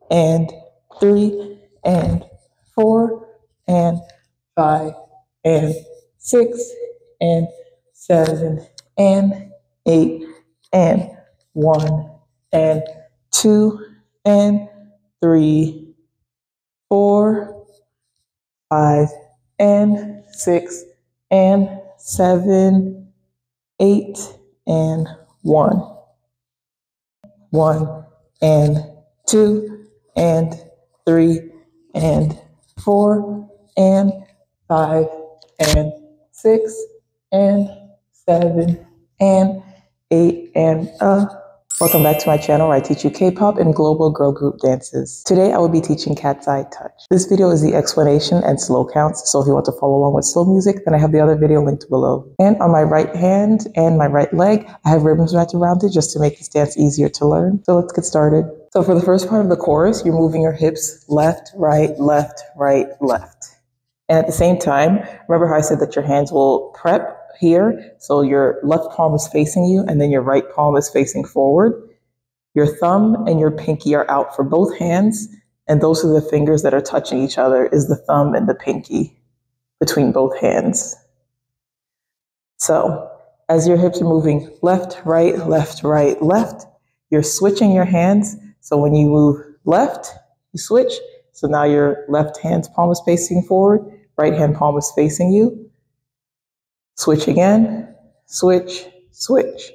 and 3 and 4 and 5 and 6 and 7 and 8 and 1 and 2 and 3, 4, 5 and 6 and 7, 8 and 1, 1 and 2 and 3 and 4 and 5 and 6 and 7 and 8 and Welcome back to my channel where I teach you K-pop and global girl group dances. Today I will be teaching KATSEYE Touch. This video is the explanation and slow counts, so if you want to follow along with slow music, then I have the other video linked below. And on my right hand and my right leg, I have ribbons wrapped around it just to make this dance easier to learn. So let's get started. So for the first part of the chorus, you're moving your hips left, right, left, right, left. And at the same time, remember how I said that your hands will prep here? So your left palm is facing you and then your right palm is facing forward. Your thumb and your pinky are out for both hands, and those are the fingers that are touching each other, is the thumb and the pinky between both hands. So as your hips are moving left, right, left, you're switching your hands. So when you move left, you switch. So now your left hand's palm is facing forward, right hand palm is facing you. Switch again, switch, switch.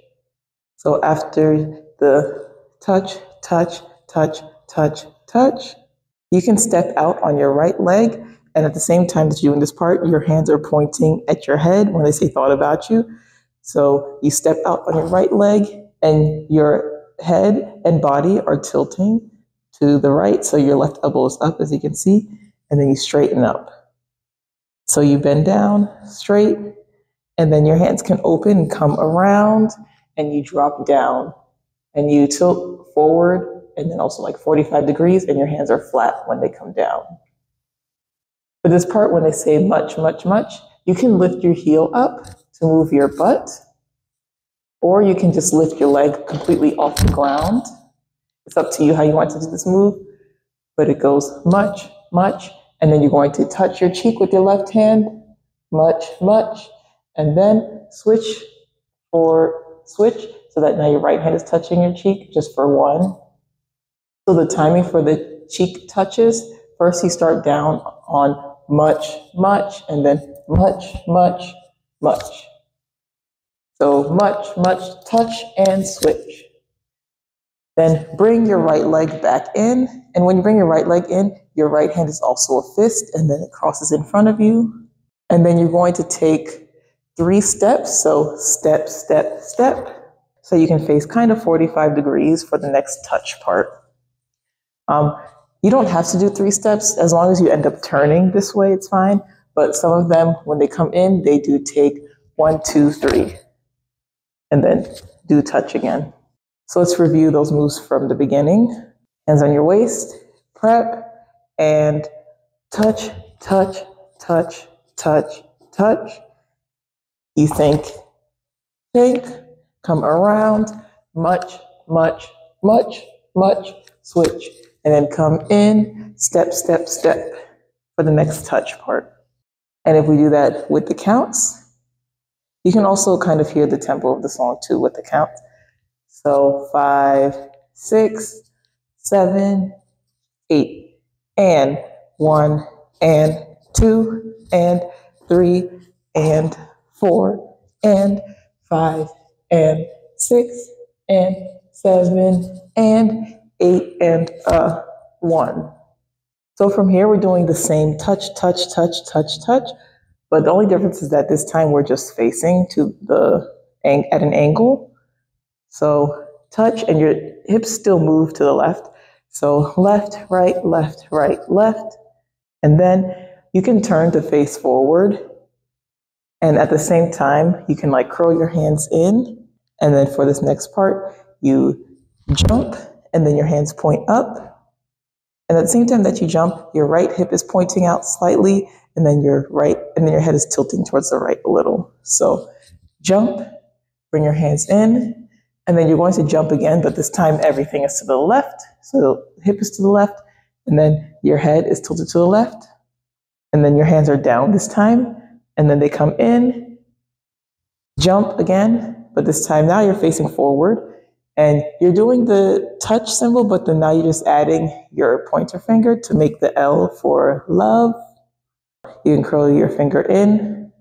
So after the touch, touch, touch, touch, touch, you can step out on your right leg. And at the same time that you're doing this part, your hands are pointing at your head when they say thought about you. So you step out on your right leg and your head and body are tilting to the right. So your left elbow is up, as you can see, and then you straighten up. So you bend down straight, and then your hands can open and come around, and you drop down, and you tilt forward, and then also like 45 degrees, and your hands are flat when they come down. For this part, when they say much, much, much, you can lift your heel up to move your butt, or you can just lift your leg completely off the ground. It's up to you how you want to do this move, but it goes much, much, and then you're going to touch your cheek with your left hand, much, much, and then switch so that now your right hand is touching your cheek just for 1. So the timing for the cheek touches, first you start down on much, much, and then much, much, much. So much, much, touch and switch. Then bring your right leg back in. And when you bring your right leg in, your right hand is also a fist, and then it crosses in front of you. And then you're going to take 3 steps. So step, step, step. So you can face kind of 45 degrees for the next touch part. You don't have to do 3 steps. As long as you end up turning this way, it's fine. But some of them, when they come in, they do take 1, 2, 3, and then do touch again. So let's review those moves from the beginning. Hands on your waist, prep, and touch, touch, touch, touch, touch. You think, come around, much, much, much, much, switch, and then come in, step, step, step for the next touch part. And if we do that with the counts, you can also kind of hear the tempo of the song too with the counts. So 5, 6, 7, 8, and 1, and 2, and 3, and 4, and 5, and 6, and 7, and 8, and 1. So from here, we're doing the same touch, touch, touch, touch, touch, but the only difference is that this time we're just facing to at an angle. So touch, and your hips still move to the left. So left, right, left. And then you can turn to face forward. And at the same time, you can like curl your hands in. And then for this next part, you jump, and then your hands point up. And at the same time that you jump, your right hip is pointing out slightly, and then your head is tilting towards the right a little. So jump, bring your hands in, And then you're going to jump again, but this time everything is to the left. So the hip is to the left, and then your head is tilted to the left. And then your hands are down this time, and then they come in, jump again, but this time now you're facing forward. And you're doing the touch symbol, but then now you're just adding your pointer finger to make the L for love. You can curl your finger in,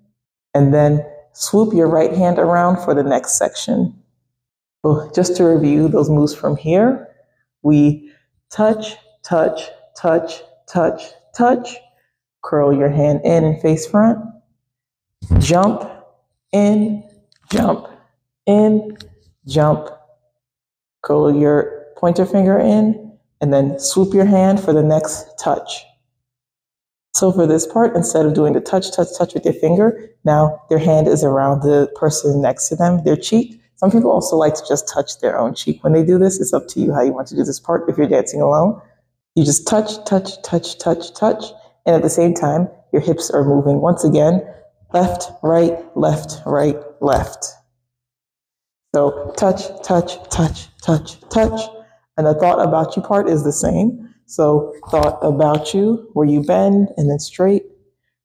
and then swoop your right hand around for the next section. So just to review those moves from here, we touch, touch, touch, touch, touch, curl your hand in and face front, jump, in, jump, in, jump, curl your pointer finger in, and then swoop your hand for the next touch. So for this part, instead of doing the touch, touch, touch with your finger, now their hand is around the person next to them, their cheek. Some people also like to just touch their own cheek when they do this. It's up to you how you want to do this part. If you're dancing alone, you just touch, touch, touch, touch, touch. And at the same time, your hips are moving once again, left, right, left, right, left. So touch, touch, touch, touch, touch. And the thought about you part is the same. So thought about you, where you bend and then straight.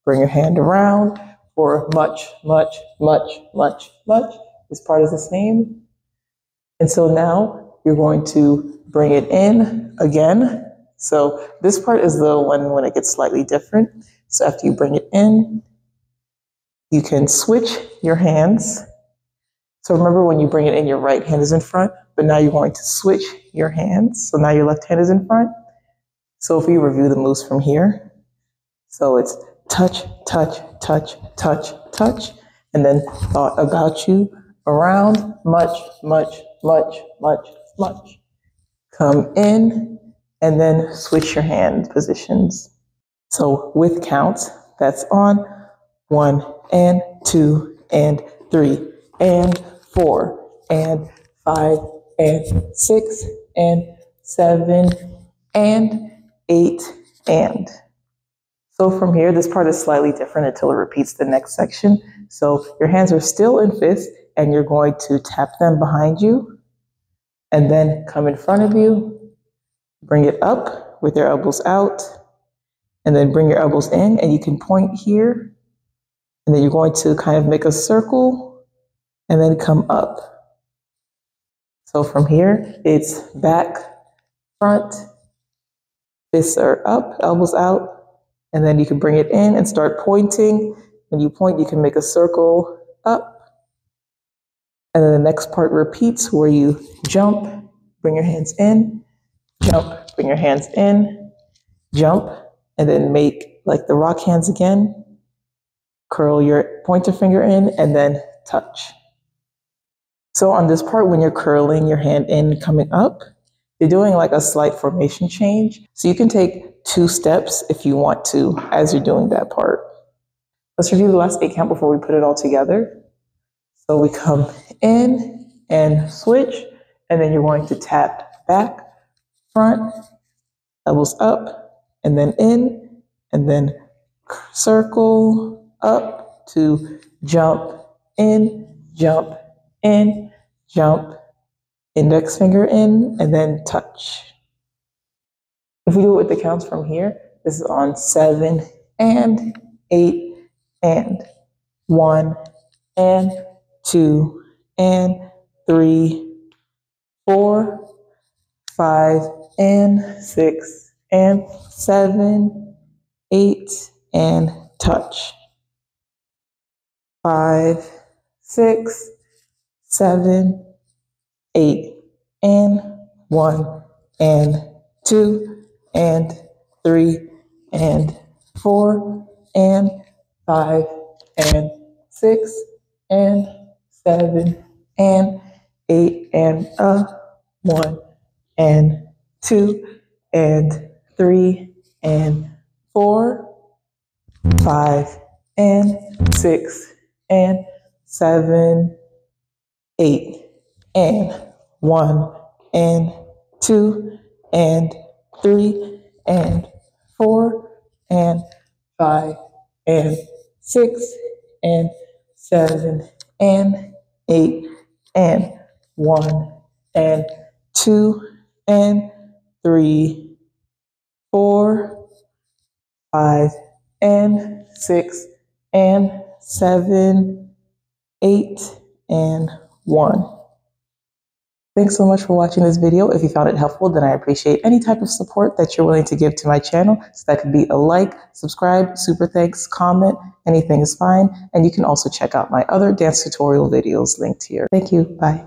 Bring your hand around for much, much, much, much, much. This part is the same. And so now you're going to bring it in again. So this part is the one when it gets slightly different. So after you bring it in, you can switch your hands. So remember, when you bring it in, your right hand is in front, but now you're going to switch your hands. So now your left hand is in front. So if we review the moves from here, so it's touch, touch, touch, touch, touch, and then thought about you, around, much, much, much, much, much. Come in, and then switch your hand positions. So with counts, that's on 1 and 2 and 3 and 4 and 5 and 6 and 7 and 8 and. So from here, this part is slightly different until it repeats the next section. So your hands are still in fists, and you're going to tap them behind you, and then come in front of you, bring it up with your elbows out, and then bring your elbows in, and you can point here, and then you're going to kind of make a circle, and then come up. So from here, it's back, front, fists are up, elbows out, and then you can bring it in and start pointing. When you point, you can make a circle up. And then the next part repeats, where you jump, bring your hands in, jump, bring your hands in, jump, and then make like the rock hands again. Curl your pointer finger in, and then touch. So on this part, when you're curling your hand in, coming up, you're doing like a slight formation change. So you can take 2 steps if you want to as you're doing that part. Let's review the last 8 count before we put it all together. So we come in and switch, and then you're going to tap back, front, elbows up, and then in, and then circle up to jump, jump, in, jump, index finger in, and then touch. If we do it with the counts from here, this is on 7 and 8 and 1 and 2 and 3, 4, 5 and 6 and 7, 8 and touch. 5, 6, 7, 8 and 1 and 2 and 3 and 4 and 5 and 6 and 7 and 8 and 1 and 2 and 3 and 4, 5 and 6 and 7, 8 and 1 and 2 and 3 and 4 and 5 and 6 and 7 and 8 and 1 and 2 and 3, 4, 5 and 6 and 7, 8 and 1. Thanks so much for watching this video. If you found it helpful, then I appreciate any type of support that you're willing to give to my channel. So that could be a like, subscribe, super thanks, comment, anything is fine. And you can also check out my other dance tutorial videos linked here. Thank you. Bye.